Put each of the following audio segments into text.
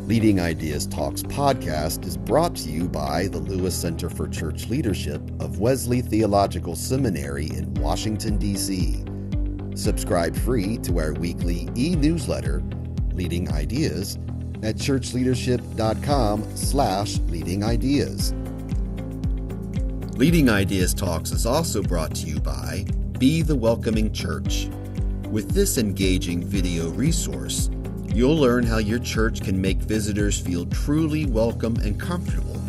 Leading Ideas Talks podcast is brought to you by the Lewis Center for Church Leadership of Wesley Theological Seminary in Washington, D.C. Subscribe free to our weekly e-newsletter, Leading Ideas, at churchleadership.com/leadingideas. Leading Ideas Talks is also brought to you by Be the Welcoming Church. With this engaging video resource, you'll learn how your church can make visitors feel truly welcome and comfortable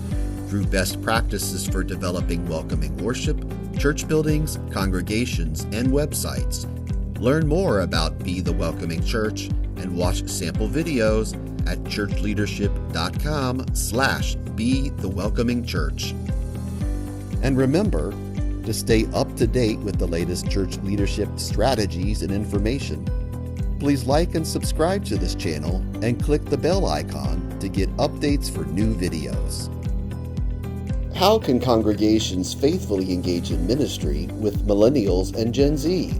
through best practices for developing welcoming worship, church buildings, congregations, and websites. Learn more about Be the Welcoming Church and watch sample videos at churchleadership.com/BeTheWelcomingChurch. And remember to stay up to date with the latest church leadership strategies and information. Please like and subscribe to this channel and click the bell icon to get updates for new videos. How can congregations faithfully engage in ministry with Millennials and Gen Z?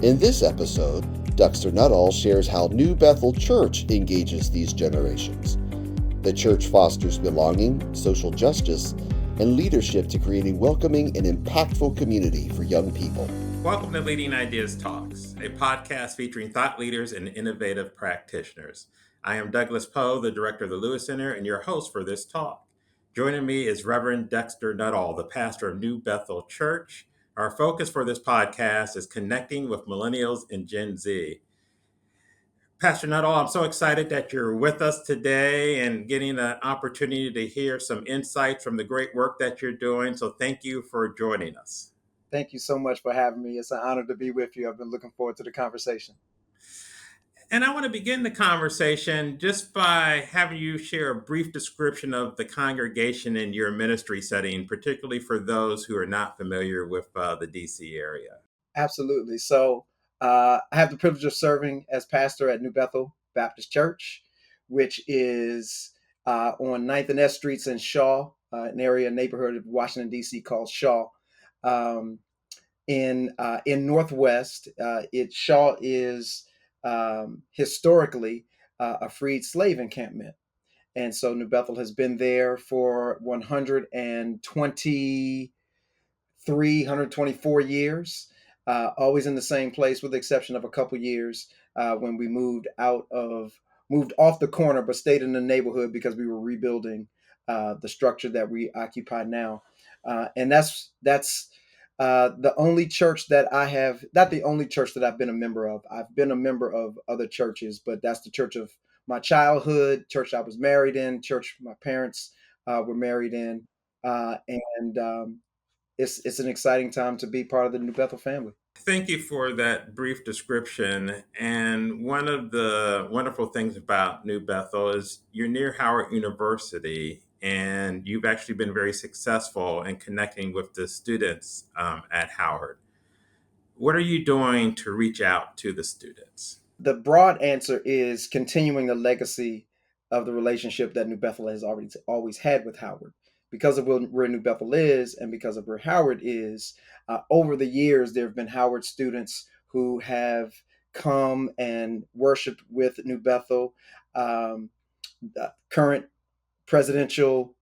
In this episode, Dexter Nutall shares how New Bethel Church engages these generations. The church fosters belonging, social justice, and leadership to creating welcoming and impactful community for young people. Welcome to Leading Ideas Talks, a podcast featuring thought leaders and innovative practitioners. I am Douglas Poe, the director of the Lewis Center, and your host for this talk. Joining me is Reverend Dexter Nutall, the pastor of New Bethel Church. Our focus for this podcast is connecting with Millennials and Gen Z. Pastor Nutall, I'm so excited that you're with us today and getting an opportunity to hear some insights from the great work that you're doing. So thank you for joining us. Thank you so much for having me. It's an honor to be with you. I've been looking forward to the conversation. And I want to begin the conversation just by having you share a brief description of the congregation in your ministry setting, particularly for those who are not familiar with the DC area. Absolutely. So I have the privilege of serving as pastor at New Bethel Baptist Church, which is on 9th and S Streets in Shaw, an neighborhood of Washington, D.C. called Shaw. In Northwest, Shaw is historically a freed slave encampment. And so New Bethel has been there for 124 years, always in the same place with the exception of a couple years when we moved off the corner, but stayed in the neighborhood because we were rebuilding the structure that we occupy now. And that's the only church that I have, not the only church that I've been a member of. I've been a member of other churches, but that's the church of my childhood, church I was married in, church my parents were married in. It's an exciting time to be part of the New Bethel family. Thank you for that brief description. And one of the wonderful things about New Bethel is you're near Howard University, and you've actually been very successful in connecting with the students at Howard. What are you doing to reach out to the students? The broad answer is continuing the legacy of the relationship that New Bethel has always had with Howard. Because of where New Bethel is and because of where Howard is, over the years, there have been Howard students who have come and worshiped with New Bethel. Current presidential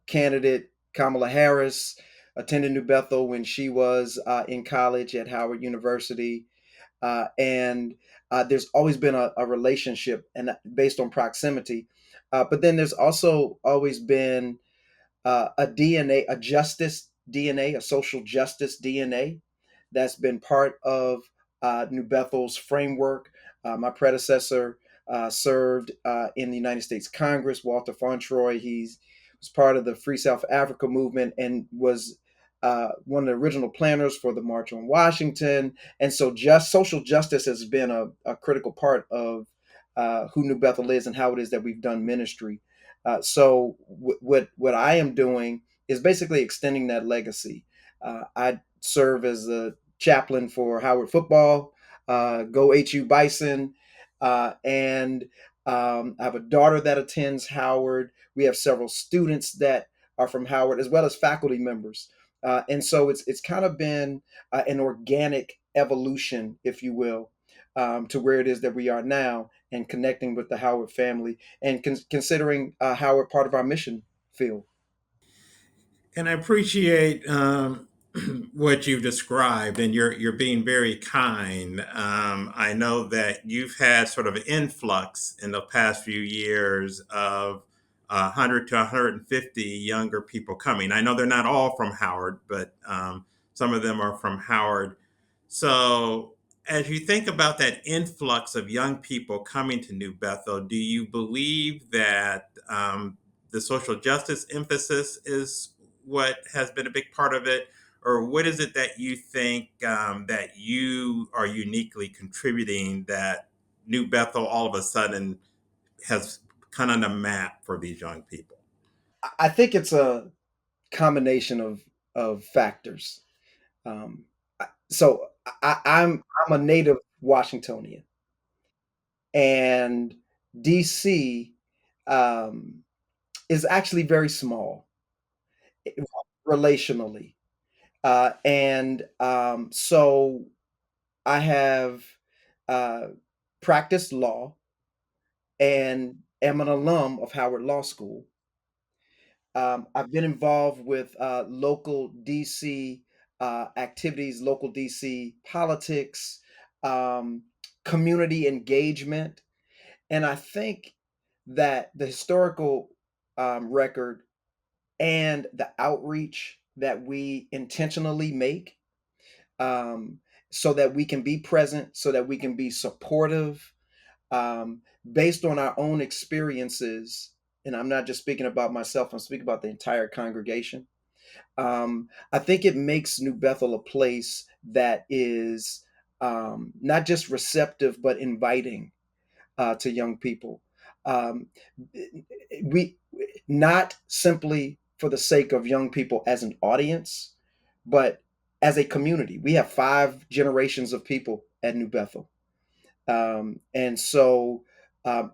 candidate Kamala Harris attended New Bethel when she was in college at Howard University. And there's always been a relationship and based on proximity. But then there's also always been a DNA, a justice DNA, a social justice DNA that's been part of New Bethel's framework. My predecessor served in the United States Congress, Walter Fauntroy. He was part of the Free South Africa movement and was one of the original planners for the March on Washington. And so social justice has been a critical part of who New Bethel is and how it is that we've done ministry. So what I am doing is basically extending that legacy. I serve as a chaplain for Howard football, go HU Bison, and I have a daughter that attends Howard. We have several students that are from Howard, as well as faculty members. And so it's kind of been an organic evolution, if you will, to where it is that we are now. and connecting with the Howard family and considering Howard part of our mission field. And I appreciate what you've described, and you're being very kind. I know that you've had sort of an influx in the past few years of 100 to 150 younger people coming. I know they're not all from Howard, but some of them are from Howard. So, as you think about that influx of young people coming to New Bethel, do you believe that the social justice emphasis is what has been a big part of it? Or what is it that you think that you are uniquely contributing that New Bethel all of a sudden has kind of on the map for these young people? I think it's a combination of factors. Um, so I'm a native Washingtonian, and DC um, is actually very small relationally, and so I have uh, practiced law and am an alum of Howard Law School. I've been involved with local DC activities, local DC politics, um, community engagement, and I think that the historical record and the outreach that we intentionally make, um, so that we can be present, so that we can be supportive, um, based on our own experiences. And I'm not just speaking about myself, I'm speaking about the entire congregation. I think it makes New Bethel a place that is not just receptive, but inviting to young people. Um, we not simply for the sake of young people as an audience, but as a community. We have 5 generations of people at New Bethel, and so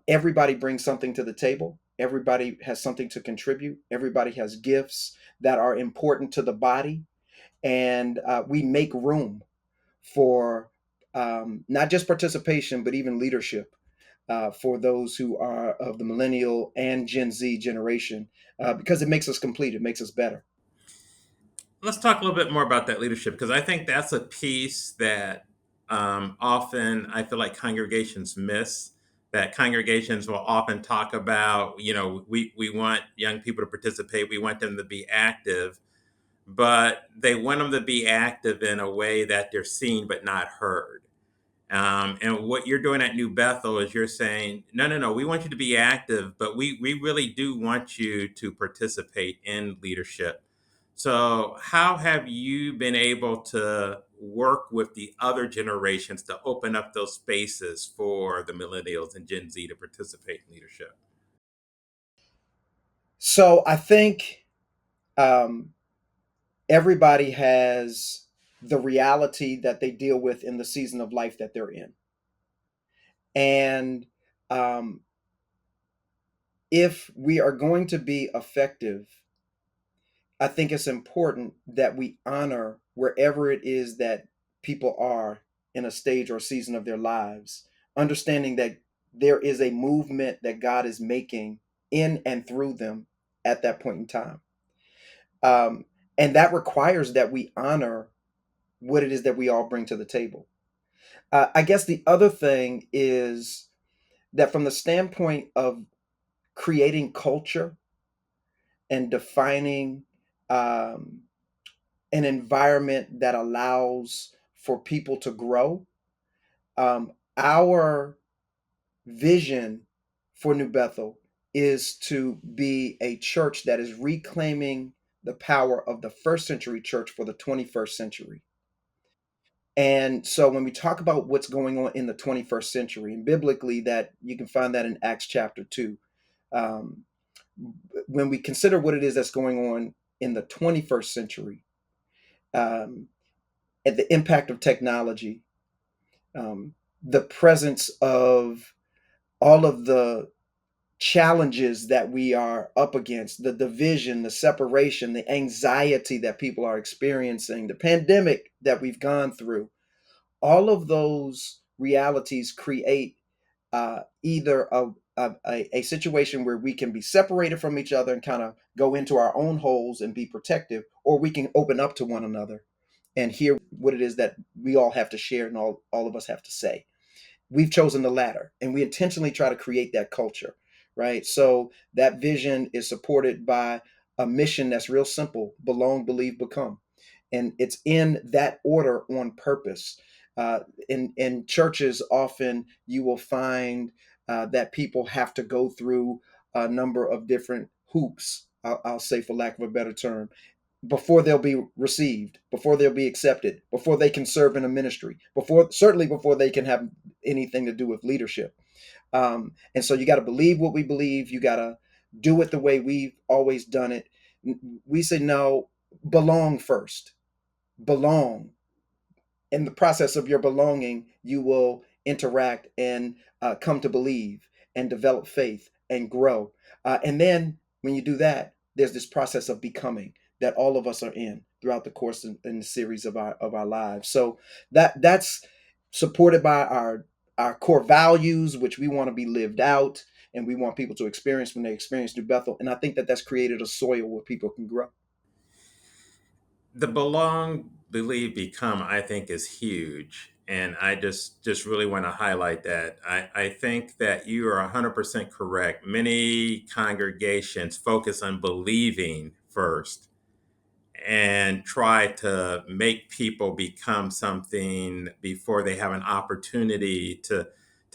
everybody brings something to the table. Everybody has something to contribute. Everybody has gifts that are important to the body, and we make room for not just participation, but even leadership for those who are of the millennial and Gen Z generation, because it makes us complete. It makes us better. Let's talk a little bit more about that leadership because I think that's a piece that often I feel like congregations miss. That congregations will often talk about, we want young people to participate, we want them to be active, but they want them to be active in a way that they're seen but not heard. And what you're doing at New Bethel is you're saying, no, no, no, we want you to be active, but we really do want you to participate in leadership. So, how have you been able to work with the other generations to open up those spaces for the millennials and Gen Z to participate in leadership? So I think um, everybody has the reality that they deal with in the season of life that they're in. And um, if we are going to be effective, I think it's important that we honor wherever it is that people are in a stage or season of their lives, understanding that there is a movement that God is making in and through them at that point in time. Um, and that requires that we honor what it is that we all bring to the table. I guess the other thing is that from the standpoint of creating culture and defining um, an environment that allows for people to grow, our vision for New Bethel is to be a church that is reclaiming the power of the first century church for the 21st century. And so when we talk about what's going on in the 21st century, and biblically, that you can find that in Acts chapter 2, um, when we consider what it is that's going on in the 21st century, um, and the impact of technology, the presence of all of the challenges that we are up against, the division, the separation, the anxiety that people are experiencing, the pandemic that we've gone through, all of those realities create either a situation where we can be separated from each other and kind of go into our own holes and be protective, or we can open up to one another and hear what it is that we all have to share and all of us have to say. We've chosen the latter, and we intentionally try to create that culture, right? So that vision is supported by a mission that's real simple: belong, believe, become. And it's in that order on purpose. In churches, often you will find that people have to go through a number of different hoops, I'll say, for lack of a better term, before they'll be received, before they'll be accepted, before they can serve in a ministry, certainly before they can have anything to do with leadership. And so you got to believe what we believe. You got to do it the way we've always done it. We say no, belong first. Belong. In the process of your belonging, you will interact and come to believe and develop faith and grow. And then when you do that, there's this process of becoming that all of us are in throughout the course and the series of our lives. So that's supported by our core values, which we want to be lived out and we want people to experience when they experience New Bethel. And I think that that's created a soil where people can grow. The belong, believe, become, I think, is huge. And I just really want to highlight that. I think that you are 100% correct. Many congregations focus on believing first and try to make people become something before they have an opportunity to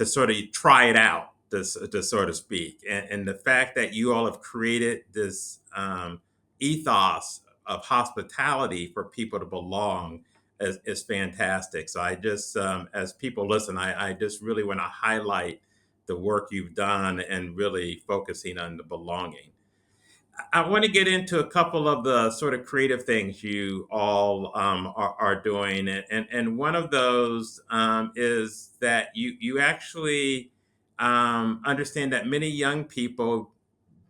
sort of try it out, to so to speak. And the fact that you all have created this ethos of hospitality for people to belong is fantastic. So I just, as people listen, I just really want to highlight the work you've done and really focusing on the belonging. I want to get into a couple of the sort of creative things you all are doing, and one of those is that you actually understand that many young people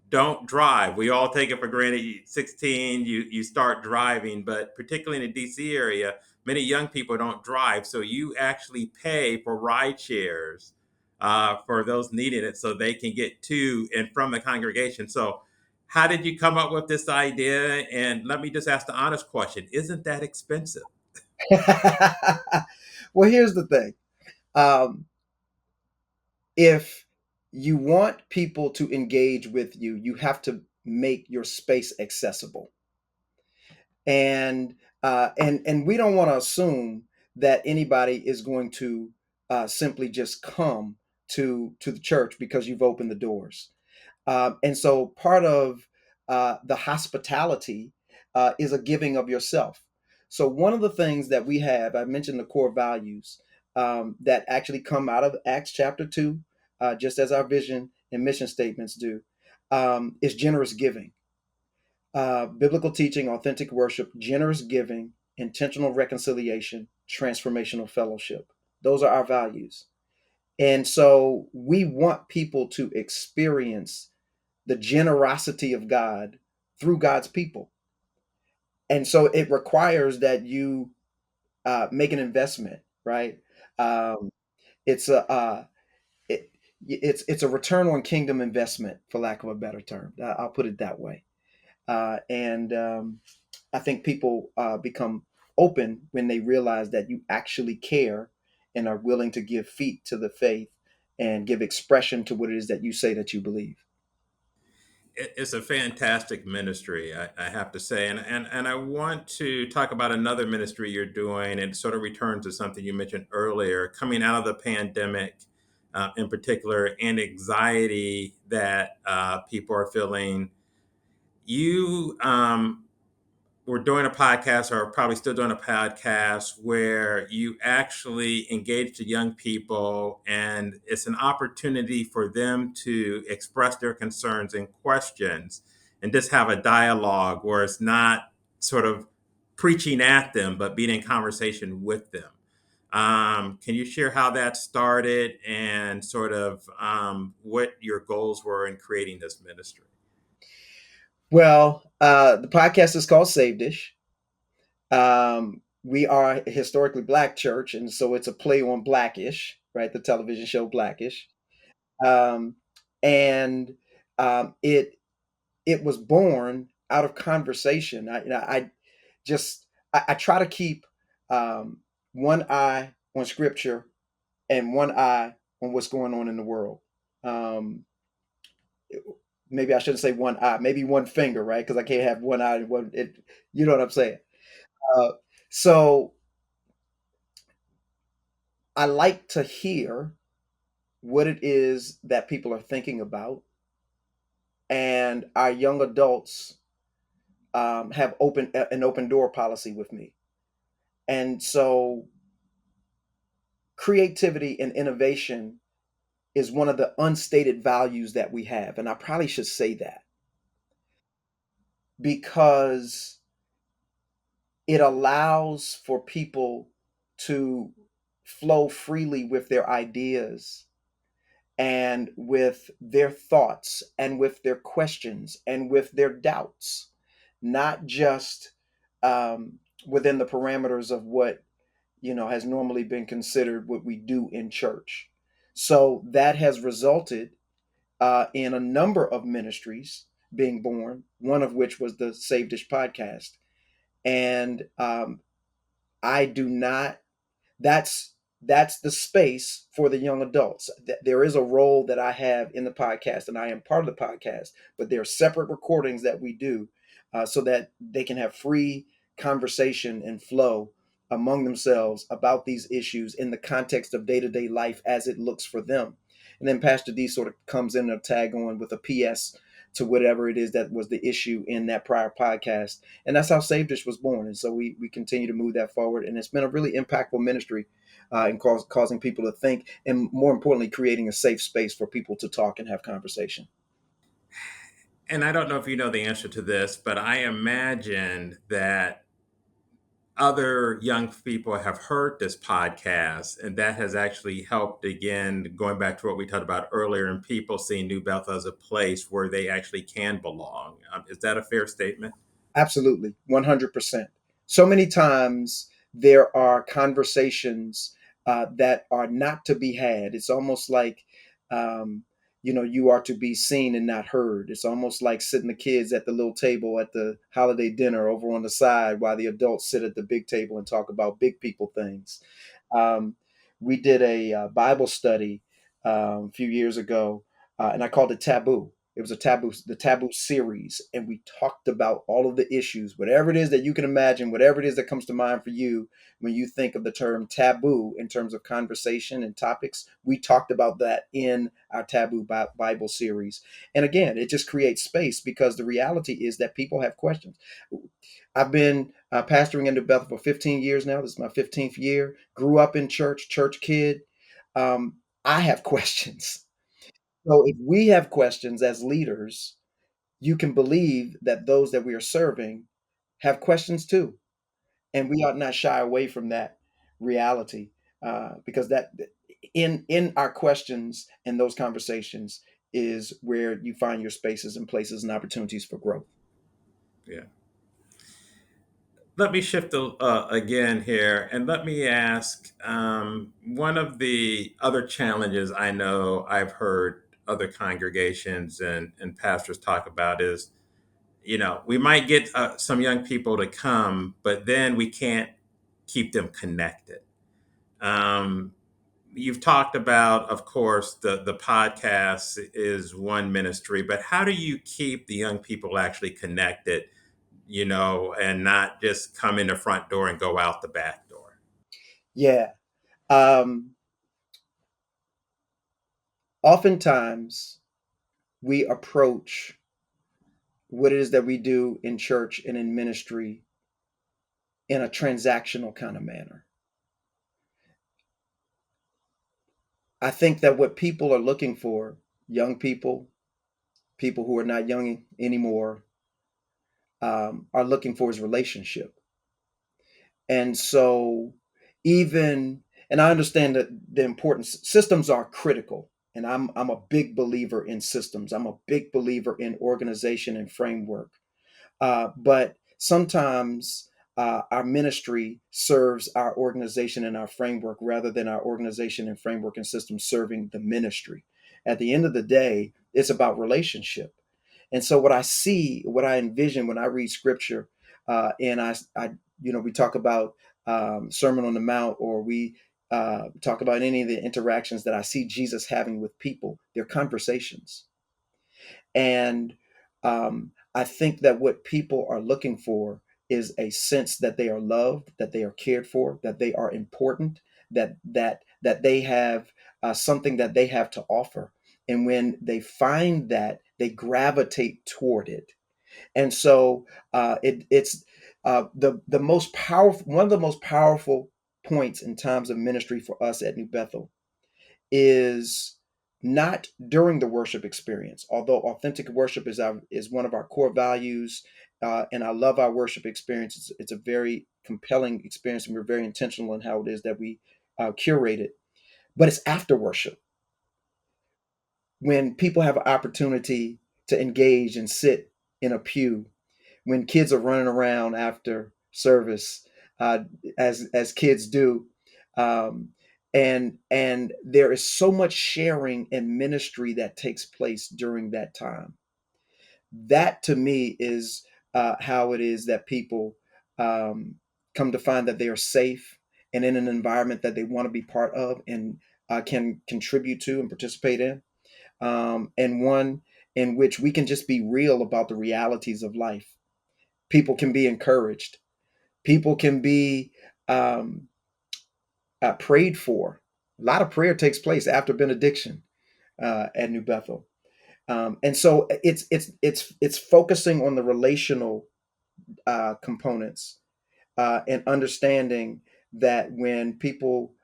don't drive. We all take it for granted. 16, you start driving, but particularly in the DC area, many young people don't drive. So you actually pay for ride shares for those needing it so they can get to and from the congregation. So, how did you come up with this idea? And let me just ask the honest question: isn't that expensive? Well, here's the thing. Um, if you want people to engage with you, you have to make your space accessible. And we don't want to assume that anybody is going to simply just come to the church because you've opened the doors. And so part of the hospitality is a giving of yourself. So one of the things that we have, I mentioned the core values that actually come out of Acts chapter 2, just as our vision and mission statements do, is generous giving. Biblical teaching, authentic worship, generous giving, intentional reconciliation, transformational fellowship. Those are our values. And so we want people to experience the generosity of God through God's people. And so it requires that you make an investment, right? Um, it's a it's a return on kingdom investment, for lack of a better term. I'll put it that way. And I think people become open when they realize that you actually care and are willing to give feet to the faith and give expression to what it is that you say that you believe. It's a fantastic ministry, I have to say. And I want to talk about another ministry you're doing and sort of return to something you mentioned earlier, coming out of the pandemic in particular, and anxiety that people are feeling. You we're doing a podcast, or probably still doing a podcast, where you actually engage the young people and it's an opportunity for them to express their concerns and questions and just have a dialogue where it's not sort of preaching at them but being in conversation with them. Can you share how that started and sort of what your goals were in creating this ministry? Well, the podcast is called Save Dish. We are a historically black church, and so it's a play on Blackish, right? The television show Blackish. um, and it was born out of conversation. I just I try to keep um, one eye on scripture and one eye on what's going on in the world. Um, Maybe I shouldn't say one eye, maybe one finger, right? Because I can't have one eye and one. You know what I'm saying? Uh, so I like to hear what it is that people are thinking about, and our young adults have an open door policy with me, and so creativity and innovation is one of the unstated values that we have, and I probably should say that because it allows for people to flow freely with their ideas and with their thoughts and with their questions and with their doubts, not just um, within the parameters of what has normally been considered what we do in church. So that has resulted in a number of ministries being born, one of which was the Saved-ish podcast. And I do not that's that's the space for the young adults. There is a role that I have in the podcast, and I am part of the podcast, but there are separate recordings that we do so that they can have free conversation and flow among themselves about these issues in the context of day-to-day life as it looks for them. And then Pastor D sort of comes in and tag on with a PS to whatever it is that was the issue in that prior podcast. And that's how Saved-ish was born. And so we continue to move that forward. And it's been a really impactful ministry in causing people to think, and more importantly, creating a safe space for people to talk and have conversation. And I don't know if you know the answer to this, but I imagine that other young people have heard this podcast, and that has actually helped, again, going back to what we talked about earlier, and people seeing New Bethel as a place where they actually can belong. Is that a fair statement? Absolutely, 100%. So many times there are conversations that are not to be had. It's almost like, um, you are to be seen and not heard. It's almost like sitting the kids at the little table at the holiday dinner over on the side while the adults sit at the big table and talk about big people things. Um, we did a Bible study a few years ago, and I called it Taboo. It was the taboo series, and we talked about all of the issues, whatever it is that you can imagine, whatever it is that comes to mind for you when you think of the term taboo in terms of conversation and topics. We talked about that in our Taboo Bible series, and again, it just creates space because the reality is that people have questions. I've been pastoring in New Bethel for 15 years now. This is my 15th year. Grew up in church, church kid. I have questions. So if we have questions as leaders, you can believe that those that we are serving have questions too. And we ought not shy away from that reality because that in our questions and those conversations is where you find your spaces and places and opportunities for growth. Yeah. Let me shift again here, and let me ask, one of the other challenges I know I've heard other congregations and pastors talk about is, we might get some young people to come, but then we can't keep them connected. Um, you've talked about, of course, the podcast is one ministry, but how do you keep the young people actually connected, and not just come in the front door and go out the back door? Yeah. Um, Oftentimes we approach what it is that we do in church and in ministry in a transactional kind of manner. I think that what people are looking for, young people, people who are not young anymore, are looking for is relationship. And so, even, and I understand that the importance, systems are critical. And I'm a big believer in systems. I'm a big believer in organization and framework. But sometimes our ministry serves our organization and our framework rather than our organization and framework and system serving the ministry. At the end of the day, it's about relationship. And so what I see, what I envision when I read scripture, and we talk about Sermon on the Mount, or we talk about any of the interactions that I see Jesus having with people, they're conversations. And I think that what people are looking for is a sense that they are loved, that they are cared for, that they are important, that they have something that they have to offer. And when they find that, they gravitate toward it. And so it's the most powerful, one of the most powerful points in times of ministry for us at New Bethel is not during the worship experience. Although authentic worship is one of our core values, and I love our worship experience. It's a very compelling experience, and we're very intentional in how it is that we curate it. But it's after worship when people have an opportunity to engage and sit in a pew, when kids are running around after service, uh, as kids do, um, and there is so much sharing and ministry that takes place during that time. That to me is how it is that people um, come to find that they are safe and in an environment that they want to be part of and can contribute to and participate in, and one in which we can just be real about the realities of life. People can be encouraged. People can be um, prayed for. A lot of prayer takes place after benediction at New Bethel, and so it's focusing on the relational components, and understanding that when people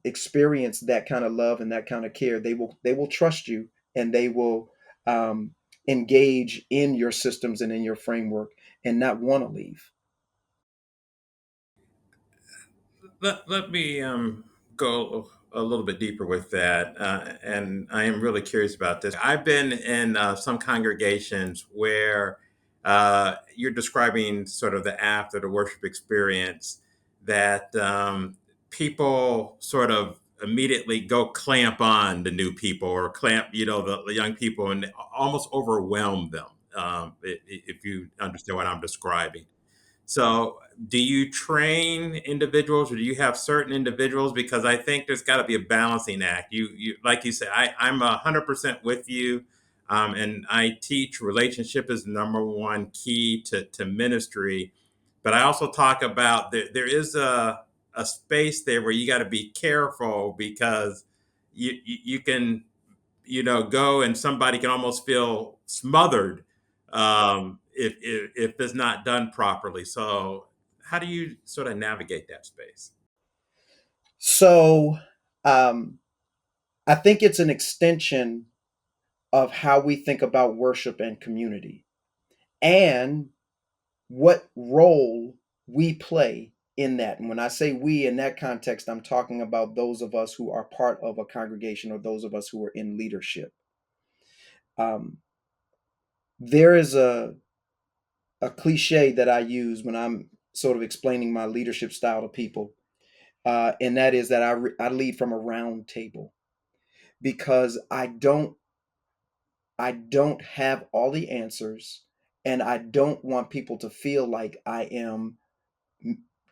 experience that kind of love and that kind of care, they will trust you, and they will um, engage in your systems and in your framework and not want to leave. Let me go a little bit deeper with that. And I am really curious about this. I've been in some congregations where you're describing sort of the after the worship experience that people sort of immediately go clamp on the new people or clamp, the young people and almost overwhelm them, if you understand what I'm describing. So, do you train individuals, or do you have certain individuals? Because I think there's got to be a balancing act. Like you said, I'm 100% with you, and I teach relationship is the number one key to ministry. But I also talk about there is a space there where you got to be careful because you can go and somebody can almost feel smothered if it's not done properly. So, how do you sort of navigate that space? So um, I think it's an extension of how we think about worship and community, and what role we play in that. And when I say we in that context, I'm talking about those of us who are part of a congregation or those of us who are in leadership. Um, there is a cliche that I use when I'm sort of explaining my leadership style to people, and that is that I lead from a round table, because I don't have all the answers, and I don't want people to feel like I am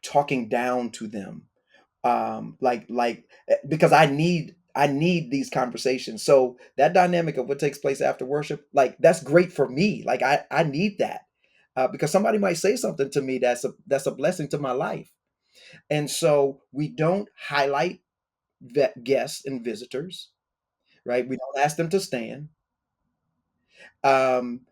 talking down to them, because I need these conversations. So that dynamic of what takes place after worship, like, that's great for me. Like, I need that, because somebody might say something to me that's a blessing to my life. And so we don't highlight guests and visitors, right? We don't ask them to stand. um,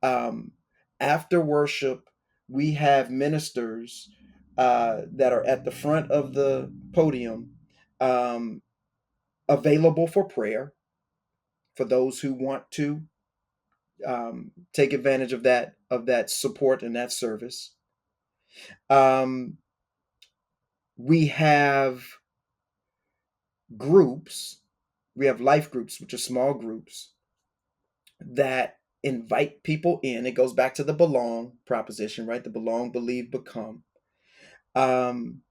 um, After worship, we have ministers that are at the front of the podium, um, available for prayer for those who want to take advantage of that support and that service. Um, we have groups. We have life groups, which are small groups that invite people in. It goes back to the belong proposition, right? The belong, believe, become. Um,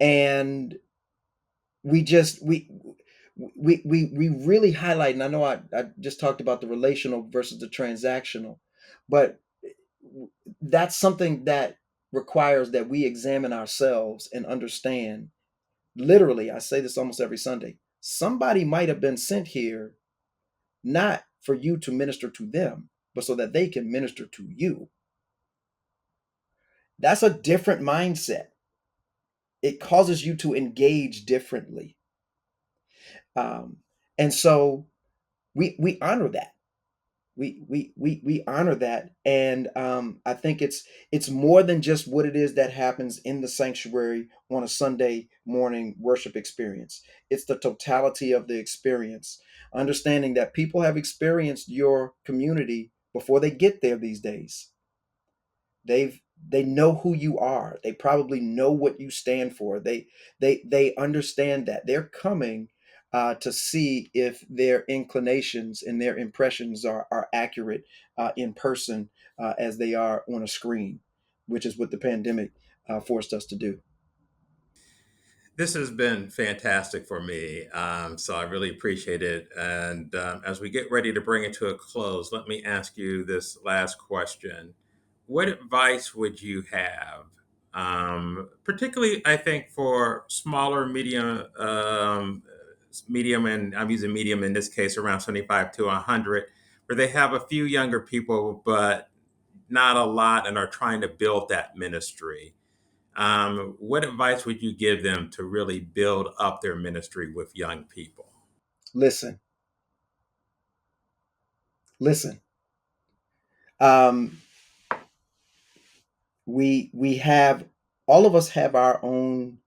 and we just we really highlight, and I know I just talked about the relational versus the transactional, but that's something that requires that we examine ourselves and understand. Literally, I say this almost every Sunday. Somebody might have been sent here not for you to minister to them, but so that they can minister to you. That's a different mindset. It causes you to engage differently. Um, and so we honor that. We honor that, and I think it's more than just what it is that happens in the sanctuary on a Sunday morning worship experience. It's the totality of the experience, understanding that people have experienced your community before they get there these days. They know who you are. They probably know what you stand for. They understand that they're coming to see if their inclinations and their impressions are accurate in person as they are on a screen, which is what the pandemic forced us to do. This has been fantastic for me, so I really appreciate it. And as we get ready to bring it to a close, let me ask you this last question. What advice would you have, particularly, I think, for smaller, medium, and I'm using medium in this case, around 75 to 100, where they have a few younger people, but not a lot, and are trying to build that ministry? What advice would you give them to really build up their ministry with young people? Listen, listen. Um, we have, all of us have our own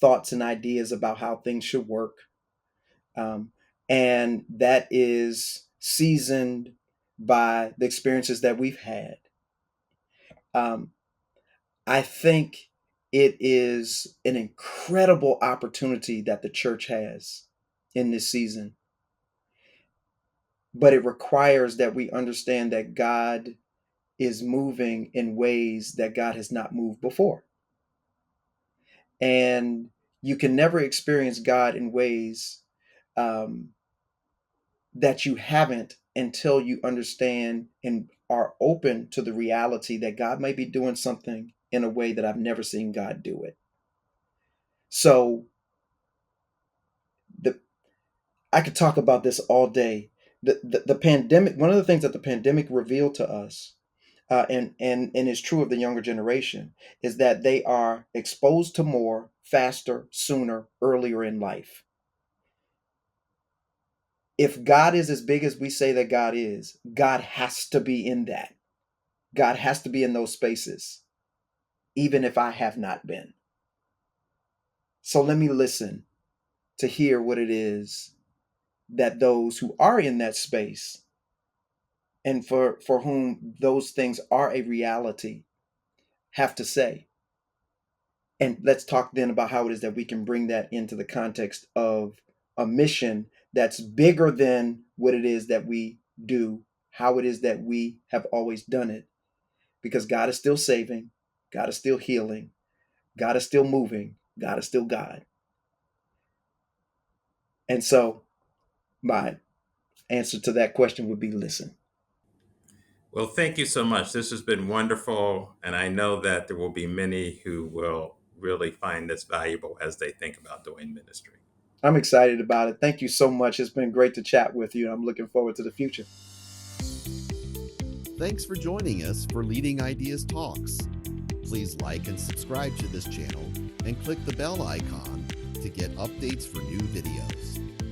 thoughts and ideas about how things should work, um, and that is seasoned by the experiences that we've had. Um, I think it is an incredible opportunity that the church has in this season, but it requires that we understand that God is moving in ways that God has not moved before. And you can never experience God in ways um, that you haven't until you understand and are open to the reality that God may be doing something in a way that I've never seen God do it. So the I could talk about this all day. The pandemic, one of the things that the pandemic revealed to us, and is true of the younger generation, is that they are exposed to more, faster, sooner, earlier in life. If God is as big as we say that God is, God has to be in that. God has to be in those spaces, even if I have not been. So let me listen to hear what it is that those who are in that space and for whom those things are a reality have to say. And let's talk then about how it is that we can bring that into the context of a mission that's bigger than what it is that we do, how it is that we have always done it. Because God is still saving, God is still healing, God is still moving, God is still God. And so my answer to that question would be listen. Well, thank you so much. This has been wonderful. And I know that there will be many who will really find this valuable as they think about doing ministry. I'm excited about it. Thank you so much. It's been great to chat with you. I'm looking forward to the future. Thanks for joining us for Leading Ideas Talks. Please like and subscribe to this channel and click the bell icon to get updates for new videos.